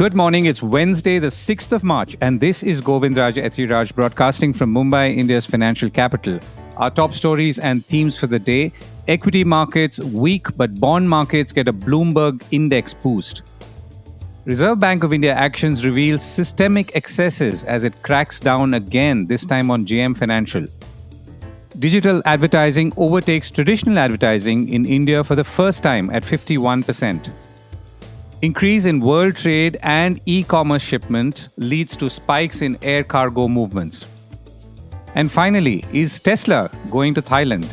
Good morning. It's Wednesday, the 6th of March, and this is Govindraj Ethiraj broadcasting from Mumbai, India's financial capital. Our top stories and themes for the day: equity markets weak, but bond markets get a Bloomberg index boost. Reserve Bank of India actions reveal systemic excesses as it cracks down again, this time on GM Financial. Digital advertising overtakes traditional advertising in India for the first time at 51%. Increase in world trade and e-commerce shipments leads to spikes in air cargo movements. And finally, is Tesla going to Thailand?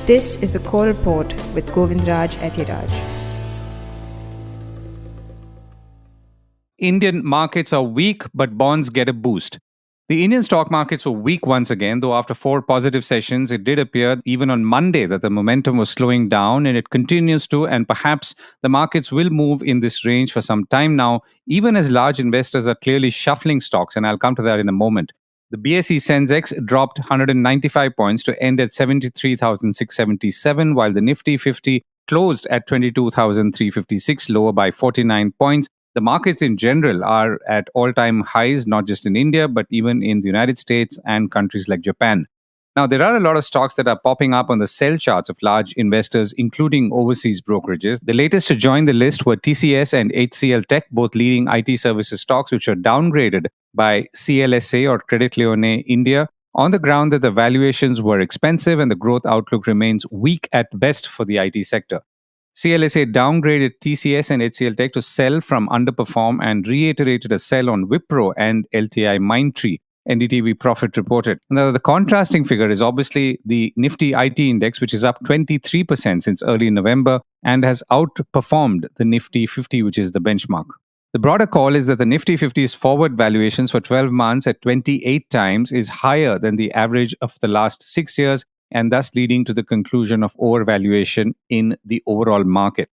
This is a call report with Govindraj Ethiraj. Indian markets are weak, but bonds get a boost. The Indian stock markets were weak once again, though after 4 positive sessions, it did appear even on Monday that the momentum was slowing down, and it continues to, and perhaps the markets will move in this range for some time now, even as large investors are clearly shuffling stocks, and I'll come to that in a moment. The BSE Sensex dropped 195 points to end at 73,677, while the Nifty 50 closed at 22,356, lower by 49 points. The markets in general are at all-time highs, not just in India, but even in the United States and countries like Japan. Now, there are a lot of stocks that are popping up on the sell charts of large investors, including overseas brokerages. The latest to join the list were TCS and HCL Tech, both leading IT services stocks, which were downgraded by CLSA or Credit Lyonnais India on the ground that the valuations were expensive and the growth outlook remains weak at best for the IT sector. CLSA downgraded TCS and HCL Tech to sell from underperform and reiterated a sell on Wipro and LTI Mindtree, NDTV profit reported. Now, the contrasting figure is obviously the NiftyIT Index, which is up 23% since early November and has outperformed the Nifty 50, which is the benchmark. The broader call is that the Nifty 50's forward valuations for 12 months at 28 times is higher than the average of the last 6 years, and thus leading to the conclusion of overvaluation in the overall market.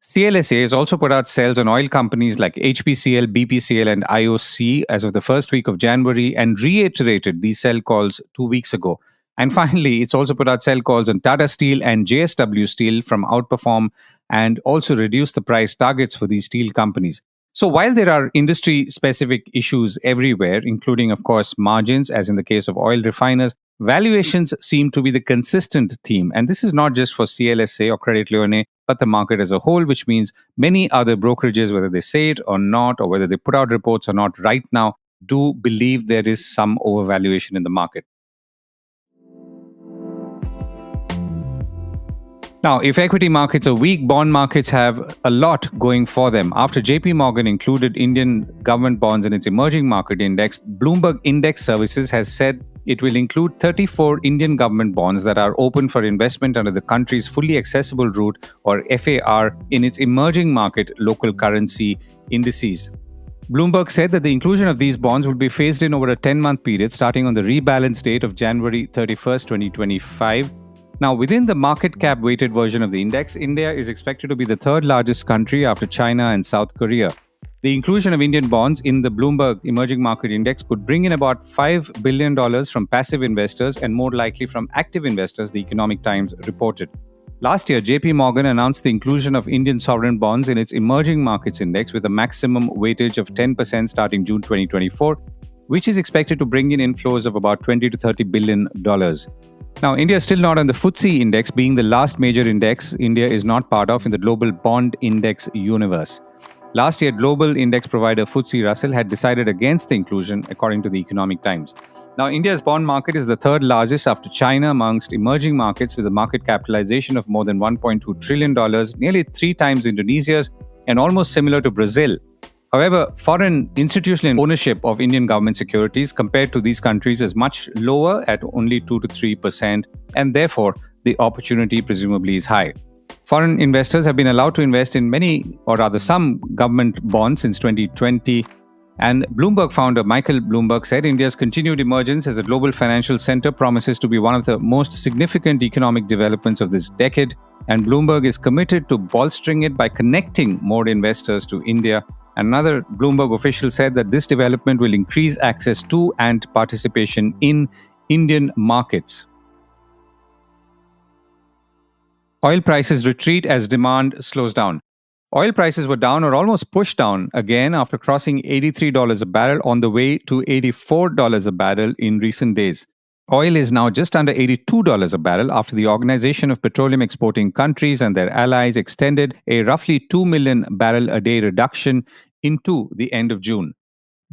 CLSA has also put out sells on oil companies like HPCL, BPCL, and IOC as of the first week of January and reiterated these sell calls 2 weeks ago. And finally, it's also put out sell calls on Tata Steel and JSW Steel from outperform and also reduced the price targets for these steel companies. So while there are industry-specific issues everywhere, including, of course, margins, as in the case of oil refiners, valuations seem to be the consistent theme. And this is not just for CLSA or Credit Lyonnais, but the market as a whole, which means many other brokerages, whether they say it or not, or whether they put out reports or not right now, do believe there is some overvaluation in the market. Now, if equity markets are weak, bond markets have a lot going for them. After JP Morgan included Indian government bonds in its emerging market index, Bloomberg Index Services has said it will include 34 Indian government bonds that are open for investment under the country's fully accessible route or FAR in its emerging market local currency indices. Bloomberg said that the inclusion of these bonds will be phased in over a 10-month period starting on the rebalance date of January 31st, 2025. Now, within the market cap weighted version of the index, India is expected to be the third largest country after China and South Korea. The inclusion of Indian bonds in the Bloomberg Emerging Market Index could bring in about $5 billion from passive investors and more likely from active investors, the Economic Times reported. Last year, JP Morgan announced the inclusion of Indian sovereign bonds in its Emerging Markets Index with a maximum weightage of 10% starting June 2024, which is expected to bring in inflows of about $20 to $30 billion. Now, India is still not on the FTSE index, being the last major index India is not part of in the global bond index universe. Last year, global index provider FTSE Russell had decided against the inclusion, according to the Economic Times. Now, India's bond market is the third largest after China amongst emerging markets with a market capitalization of more than $1.2 trillion, nearly 3 times Indonesia's, and almost similar to Brazil. However, foreign institutional ownership of Indian government securities compared to these countries is much lower at only 2 to 3%, and therefore the opportunity presumably is high. Foreign investors have been allowed to invest in many, or rather some, government bonds since 2020. And Bloomberg founder Michael Bloomberg said India's continued emergence as a global financial center promises to be one of the most significant economic developments of this decade. And Bloomberg is committed to bolstering it by connecting more investors to India Another Bloomberg official said that this development will increase access to and participation in Indian markets. Oil prices retreat as demand slows down. Oil prices were down or almost pushed down again after crossing $83 a barrel on the way to $84 a barrel in recent days. Oil is now just under $82 a barrel after the Organization of Petroleum Exporting Countries and their allies extended a roughly 2 million barrel a day reduction into the end of June.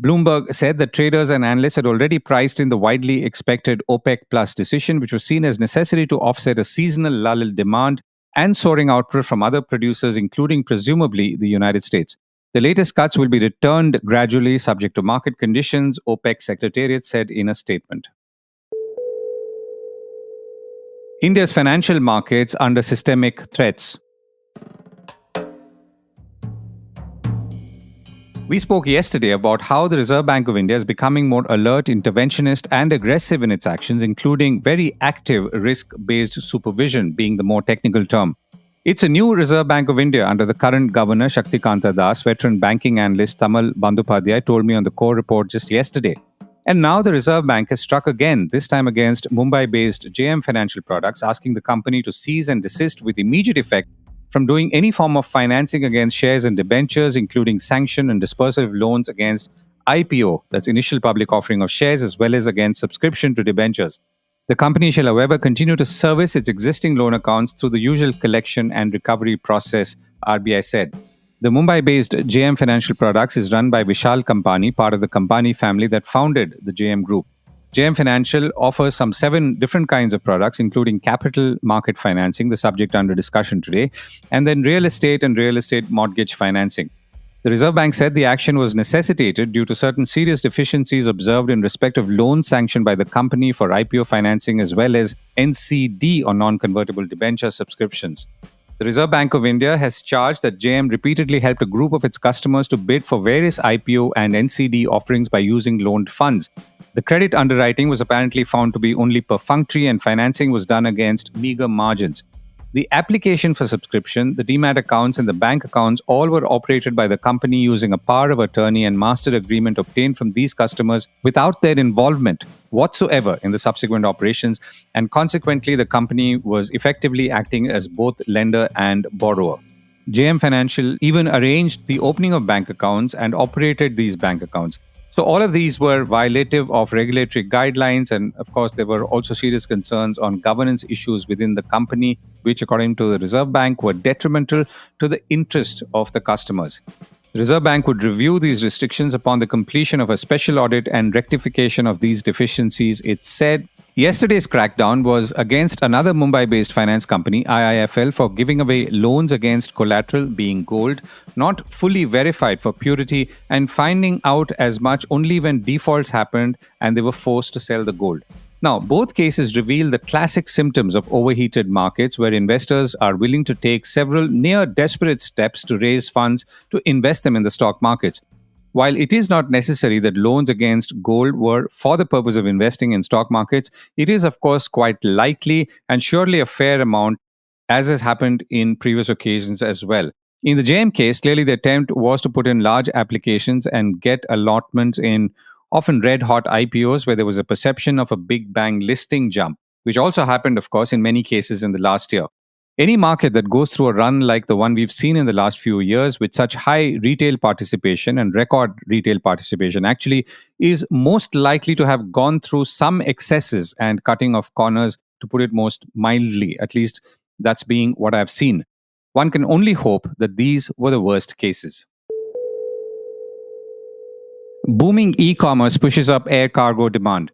Bloomberg said that traders and analysts had already priced in the widely expected OPEC Plus decision, which was seen as necessary to offset a seasonal lull in demand and soaring output from other producers, including presumably the United States. The latest cuts will be returned gradually, subject to market conditions, OPEC Secretariat said in a statement. India's financial markets under systemic threats. We spoke yesterday about how the Reserve Bank of India is becoming more alert, interventionist, and aggressive in its actions, including very active risk-based supervision being the more technical term. It's a new Reserve Bank of India under the current governor, Shaktikanta Das. Veteran banking analyst Tamal Bandyopadhyay told me on the core report just yesterday. And now the Reserve Bank has struck again, this time against Mumbai-based JM Financial Products, asking the company to cease and desist with immediate effect from doing any form of financing against shares and debentures, including sanction and dispersal of loans against IPO, that's initial public offering of shares, as well as against subscription to debentures. The company shall, however, continue to service its existing loan accounts through the usual collection and recovery process, RBI said. The Mumbai-based JM Financial Products is run by Vishal Kampani, part of the Kampani family that founded the JM Group. JM Financial offers some 7 different kinds of products, including capital market financing, the subject under discussion today, and then real estate and real estate mortgage financing. The Reserve Bank said the action was necessitated due to certain serious deficiencies observed in respect of loans sanctioned by the company for IPO financing as well as NCD or non-convertible debenture subscriptions. The Reserve Bank of India has charged that JM repeatedly helped a group of its customers to bid for various IPO and NCD offerings by using loaned funds. The credit underwriting was apparently found to be only perfunctory and financing was done against meager margins. The application for subscription, the demat accounts, and the bank accounts all were operated by the company using a power of attorney and master agreement obtained from these customers without their involvement whatsoever in the subsequent operations, and consequently, the company was effectively acting as both lender and borrower. JM Financial even arranged the opening of bank accounts and operated these bank accounts. So all of these were violative of regulatory guidelines, and of course there were also serious concerns on governance issues within the company, which according to the Reserve Bank were detrimental to the interest of the customers. The Reserve Bank would review these restrictions upon the completion of a special audit and rectification of these deficiencies, it said. Yesterday's crackdown was against another Mumbai-based finance company, IIFL, for giving away loans against collateral being gold, not fully verified for purity, and finding out as much only when defaults happened and they were forced to sell the gold. Now, both cases reveal the classic symptoms of overheated markets where investors are willing to take several near desperate steps to raise funds to invest them in the stock markets. While it is not necessary that loans against gold were for the purpose of investing in stock markets, it is, of course, quite likely and surely a fair amount, as has happened in previous occasions as well. In the JM case, clearly the attempt was to put in large applications and get allotments in often red-hot IPOs where there was a perception of a big bang listing jump, which also happened, of course, in many cases in the last year. Any market that goes through a run like the one we've seen in the last few years with such high retail participation and record retail participation actually is most likely to have gone through some excesses and cutting of corners, to put it most mildly. At least that's being what I've seen. One can only hope that these were the worst cases. Booming e-commerce pushes up air cargo demand.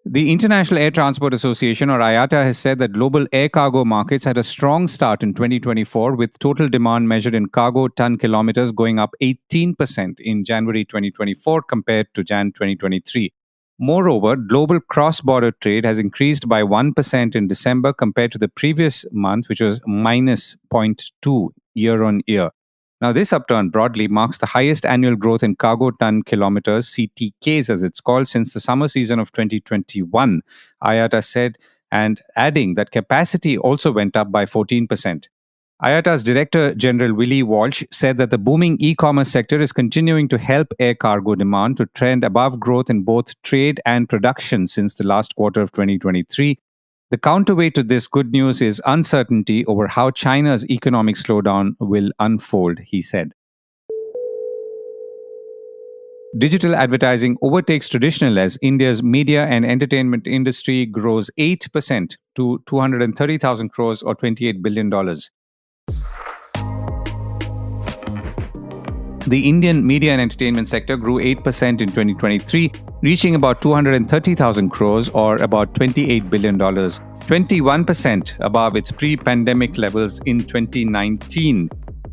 The International Air Transport Association, or IATA, has said that global air cargo markets had a strong start in 2024, with total demand measured in cargo ton kilometers going up 18% in January 2024 compared to Jan 2023. Moreover, global cross-border trade has increased by 1% in December compared to the previous month, which was minus 0.2 year-on-year. Now, this upturn broadly marks the highest annual growth in cargo ton kilometers, CTKs as it's called, since the summer season of 2021, IATA said, and adding that capacity also went up by 14%. IATA's Director General Willie Walsh said that the booming e-commerce sector is continuing to help air cargo demand to trend above growth in both trade and production since the last quarter of 2023. The counterweight to this good news is uncertainty over how China's economic slowdown will unfold, he said. Digital advertising overtakes traditional as India's media and entertainment industry grows 8% to 230,000 crores or $28 billion. The Indian media and entertainment sector grew 8% in 2023, reaching about 230,000 crores or about $28 billion, 21% above its pre-pandemic levels in 2019.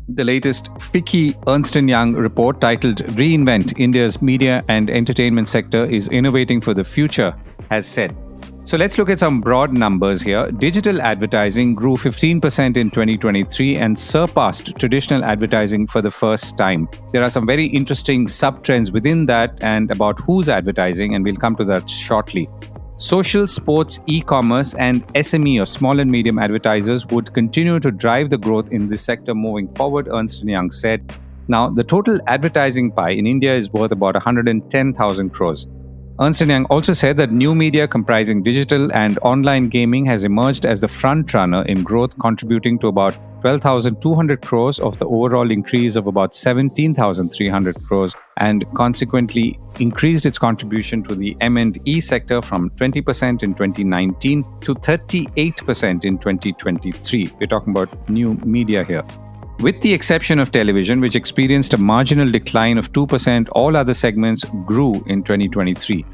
The latest FICCI Ernst & Young report titled Reinvent India's Media and Entertainment Sector is Innovating for the Future has said. So let's look at some broad numbers here. Digital advertising grew 15% in 2023 and surpassed traditional advertising for the first time. There are some very interesting sub-trends within that and about who's advertising, and we'll come to that shortly. Social, sports, e-commerce, and SME or small and medium advertisers would continue to drive the growth in this sector moving forward, Ernst & Young said. Now, the total advertising pie in India is worth about 110,000 crores. Ernst & Young also said that new media comprising digital and online gaming has emerged as the front runner in growth, contributing to about 12,200 crores of the overall increase of about 17,300 crores, and consequently increased its contribution to the M&E sector from 20% in 2019 to 38% in 2023. We're talking about new media here. With the exception of television, which experienced a marginal decline of 2%, all other segments grew in 2023.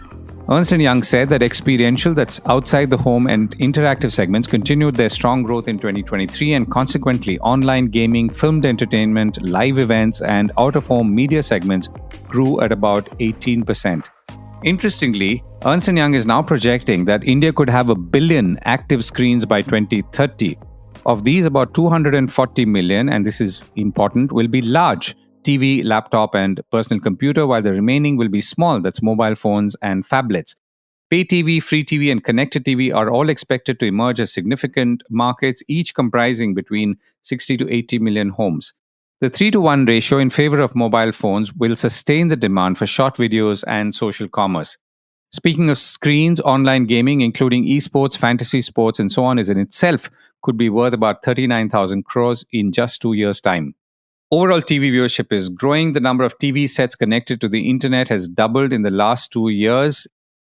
Ernst & Young said that experiential, that's outside the home, and interactive segments continued their strong growth in 2023, and consequently online gaming, filmed entertainment, live events, and out-of-home media segments grew at about 18%. Interestingly, Ernst & Young is now projecting that India could have 1 billion active screens by 2030. Of these, about 240 million, and this is important, will be large TV, laptop, and personal computer, while the remaining will be small, that's mobile phones and phablets. Pay TV, free TV, and connected TV are all expected to emerge as significant markets, each comprising between 60 to 80 million homes. The 3-to-1 ratio in favor of mobile phones will sustain the demand for short videos and social commerce. Speaking of screens, online gaming, including esports, fantasy sports, and so on, is in itself could be worth about 39,000 crores in just 2 years' time. Overall TV viewership is growing. The number of TV sets connected to the internet has doubled in the last 2 years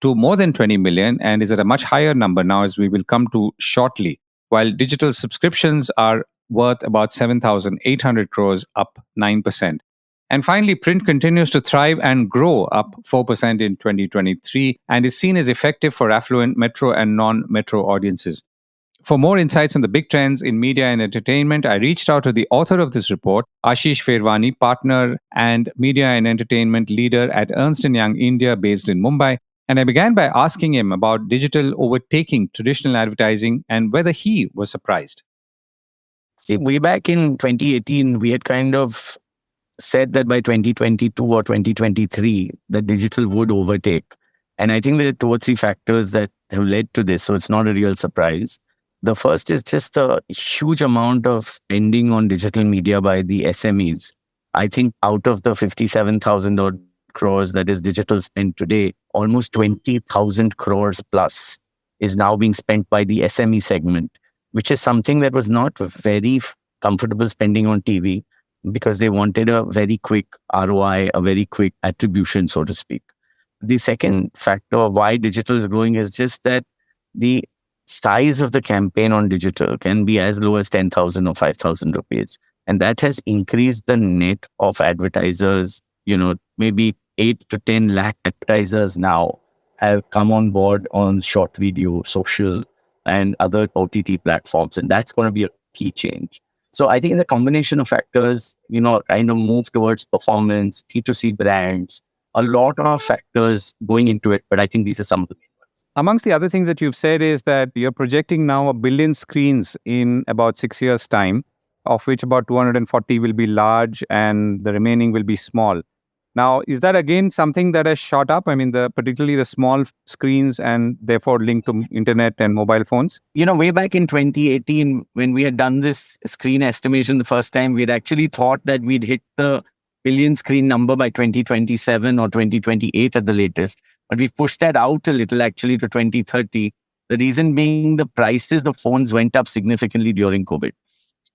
to more than 20 million and is at a much higher number now, as we will come to shortly, while digital subscriptions are worth about 7,800 crores, up 9%. And finally, print continues to thrive and grow, up 4% in 2023, and is seen as effective for affluent metro and non-metro audiences. For more insights on the big trends in media and entertainment, I reached out to the author of this report, Ashish Pherwani, partner and media and entertainment leader at Ernst & Young India based in Mumbai. And I began by asking him about digital overtaking traditional advertising and whether he was surprised. See, way back in 2018, we had kind of said that by 2022 or 2023, the digital would overtake. And I think there are 2 or 3 factors that have led to this. So it's not a real surprise. The first is just a huge amount of spending on digital media by the SMEs. I think out of the 57,000 odd crores that is digital spend today, almost 20,000 crores plus is now being spent by the SME segment, which is something that was not very comfortable spending on TV because they wanted a very quick ROI, a very quick attribution, so to speak. The second factor of why digital is growing is just that the size of the campaign on digital can be as low as 10,000 or 5,000 rupees. And that has increased the net of advertisers. Maybe 8 to 10 lakh advertisers now have come on board on short video, social, and other OTT platforms. And that's going to be a key change. So I think the combination of factors, kind of move towards performance, T2C brands, a lot of factors going into it. But I think these are some of the main ones. Amongst the other things that you've said is that you're projecting now 1 billion screens in about 6 years' time, of which about 240 will be large and the remaining will be small. Now, is that again something that has shot up? I mean, particularly the small screens and therefore linked to internet and mobile phones? Way back in 2018, when we had done this screen estimation the first time, we had actually thought that we'd hit the billion screen number by 2027 or 2028 at the latest. But we've pushed that out a little actually to 2030. The reason being the prices of phones went up significantly during COVID.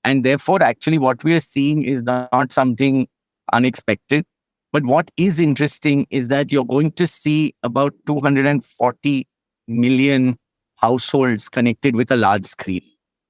And therefore, actually, what we are seeing is not something unexpected. But what is interesting is that you're going to see about 240 million households connected with a large screen.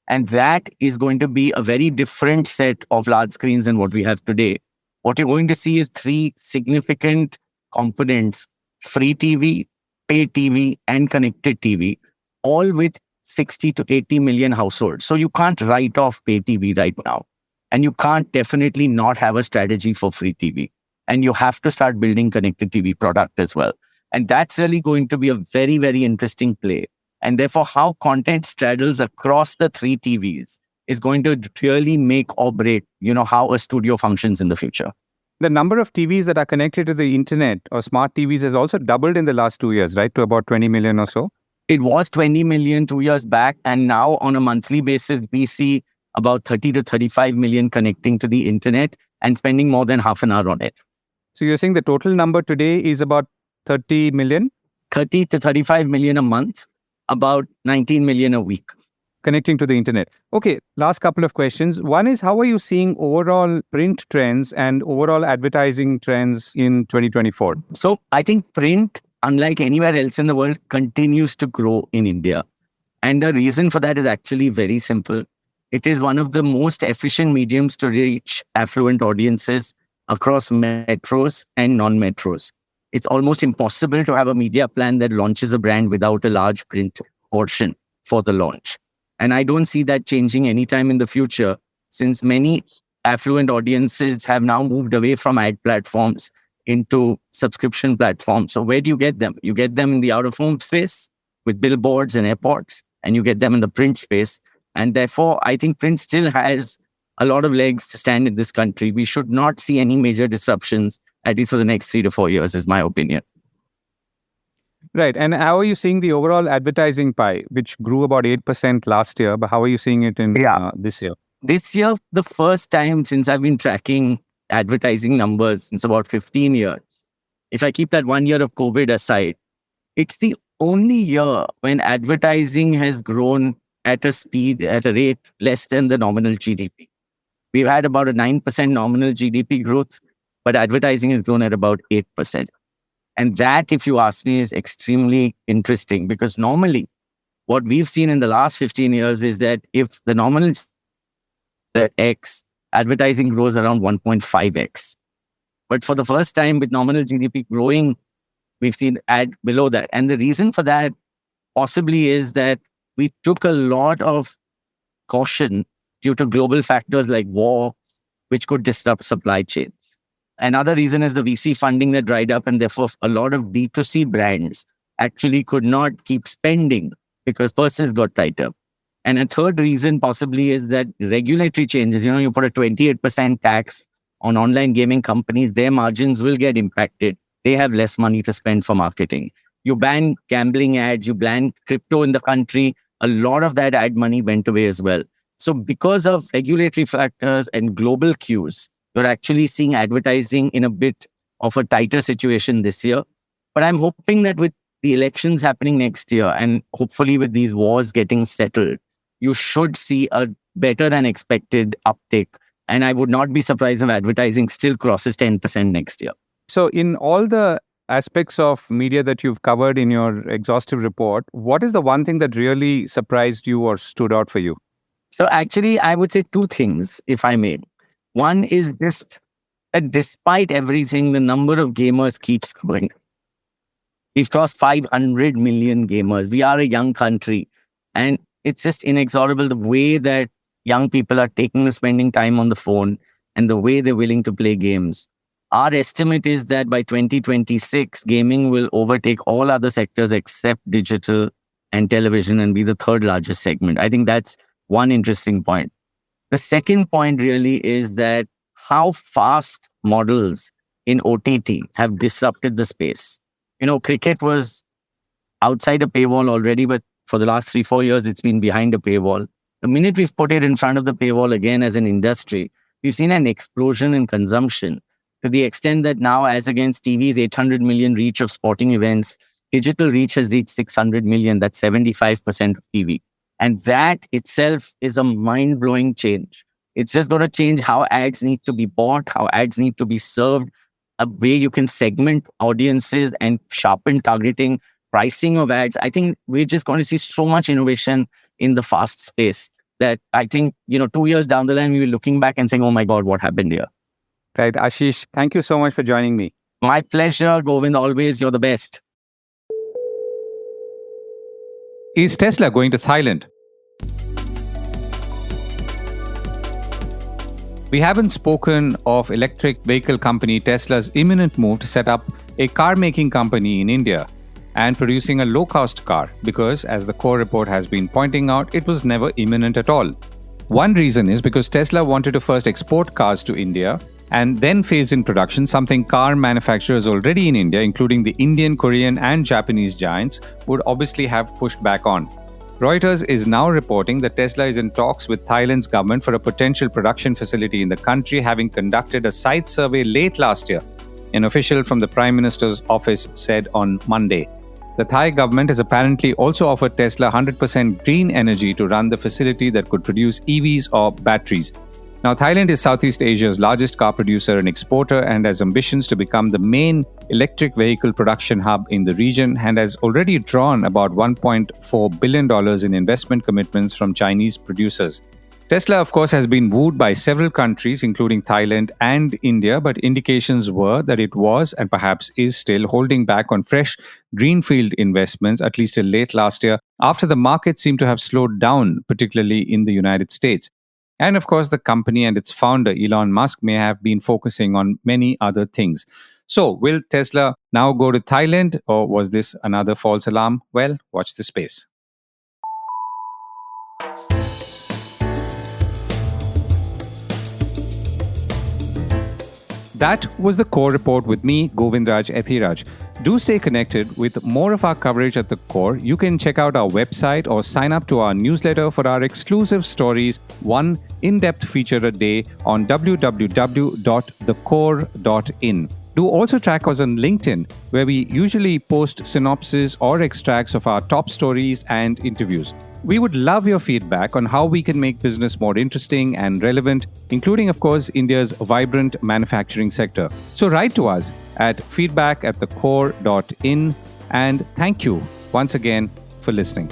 And that is going to be a very different set of large screens than what we have today. What you're going to see is three significant components: free TV, pay TV, and connected TV, all with 60 to 80 million households. So you can't write off pay TV right now. And you can't definitely not have a strategy for free TV. And you have to start building connected TV product as well. And that's really going to be a very, very interesting play. And therefore, how content straddles across the three TVs is going to really make or break, how a studio functions in the future. The number of TVs that are connected to the internet or smart TVs has also doubled in the last 2 years, right? To about 20 million or so. It was 20 million 2 years back. And now on a monthly basis, we see about 30 to 35 million connecting to the internet and spending more than half an hour on it. So you're saying the total number today is about 30 million? 30 to 35 million a month, about 19 million a week. Connecting to the internet. Okay, last couple of questions. One is, how are you seeing overall print trends and overall advertising trends in 2024? So I think print, unlike anywhere else in the world, continues to grow in India. And the reason for that is actually very simple. It is one of the most efficient mediums to reach affluent audiences across metros and non-metros. It's almost impossible to have a media plan that launches a brand without a large print portion for the launch. And I don't see that changing anytime in the future, since many affluent audiences have now moved away from ad platforms into subscription platforms. So where do you get them? You get them in the out-of-home space with billboards and airports, and you get them in the print space. And therefore, I think print still has a lot of legs to stand in this country. We should not see any major disruptions, at least for the next 3 to 4 years, is my opinion. Right. And how are you seeing the overall advertising pie, which grew about 8% last year, but how are you seeing it in this year? This year, the first time since I've been tracking advertising numbers since about 15 years, if I keep that 1 year of COVID aside, it's the only year when advertising has grown at a rate less than the nominal GDP. We've had about a 9% nominal GDP growth, but advertising has grown at about 8%. And that, if you ask me, is extremely interesting, because normally what we've seen in the last 15 years is that if the nominal that X, advertising grows around 1.5x. But for the first time with nominal GDP growing, we've seen ad below that. And the reason for that possibly is that we took a lot of caution due to global factors like war, which could disrupt supply chains. Another reason is the VC funding that dried up, and therefore a lot of D2C brands actually could not keep spending because purses got tighter. And a third reason possibly is that regulatory changes. You put a 28% tax on online gaming companies, their margins will get impacted. They have less money to spend for marketing. You ban gambling ads, you ban crypto in the country, a lot of that ad money went away as well. So because of regulatory factors and global cues, you're actually seeing advertising in a bit of a tighter situation this year. But I'm hoping that with the elections happening next year, and hopefully with these wars getting settled, you should see a better than expected uptick. And I would not be surprised if advertising still crosses 10% next year. So in all the aspects of media that you've covered in your exhaustive report, what is the one thing that really surprised you or stood out for you? So actually, I would say two things, if I may. One is just that despite everything, the number of gamers keeps growing. We've crossed 500 million gamers. We are a young country. And it's just inexorable the way that young people are taking to spending time on the phone and the way they're willing to play games. Our estimate is that by 2026, gaming will overtake all other sectors except digital and television and be the third largest segment. I think that's one interesting point. The second point really is that how fast models in OTT have disrupted the space. Cricket was outside a paywall already, but for the last 3-4 years, it's been behind a paywall. The minute we've put it in front of the paywall again as an industry, we've seen an explosion in consumption to the extent that now, as against TV's 800 million reach of sporting events, digital reach has reached 600 million. That's 75% of TV. And that itself is a mind-blowing change. It's just going to change how ads need to be bought, how ads need to be served, a way you can segment audiences and sharpen targeting, pricing of ads. I think we're just going to see so much innovation in the fast space that I think, 2 years down the line, we'll be looking back and saying, oh my God, what happened here? Right. Ashish, thank you so much for joining me. My pleasure, Govind. Always, you're the best. Is Tesla going to Thailand? We haven't spoken of electric vehicle company Tesla's imminent move to set up a car-making company in India and producing a low-cost car because, as the core report has been pointing out, it was never imminent at all. One reason is because Tesla wanted to first export cars to India and then phase in production, something car manufacturers already in India, including the Indian, Korean and Japanese giants, would obviously have pushed back on. Reuters is now reporting that Tesla is in talks with Thailand's government for a potential production facility in the country, having conducted a site survey late last year, an official from the Prime Minister's office said on Monday. The Thai government has apparently also offered Tesla 100% green energy to run the facility that could produce EVs or batteries. Now, Thailand is Southeast Asia's largest car producer and exporter and has ambitions to become the main electric vehicle production hub in the region and has already drawn about $1.4 billion in investment commitments from Chinese producers. Tesla, of course, has been wooed by several countries, including Thailand and India, but indications were that it was and perhaps is still holding back on fresh greenfield investments, at least till late last year, after the market seemed to have slowed down, particularly in the United States. And of course, the company and its founder, Elon Musk, may have been focusing on many other things. So, will Tesla now go to Thailand, or was this another false alarm? Well, watch this space. That was the Core Report with me, Govindraj Ethiraj. Do stay connected with more of our coverage at the Core. You can check out our website or sign up to our newsletter for our exclusive stories, one in-depth feature a day on www.thecore.in. Do also track us on LinkedIn, where we usually post synopses or extracts of our top stories and interviews. We would love your feedback on how we can make business more interesting and relevant, including, of course, India's vibrant manufacturing sector. So write to us at feedback@thecore.in, and thank you once again for listening.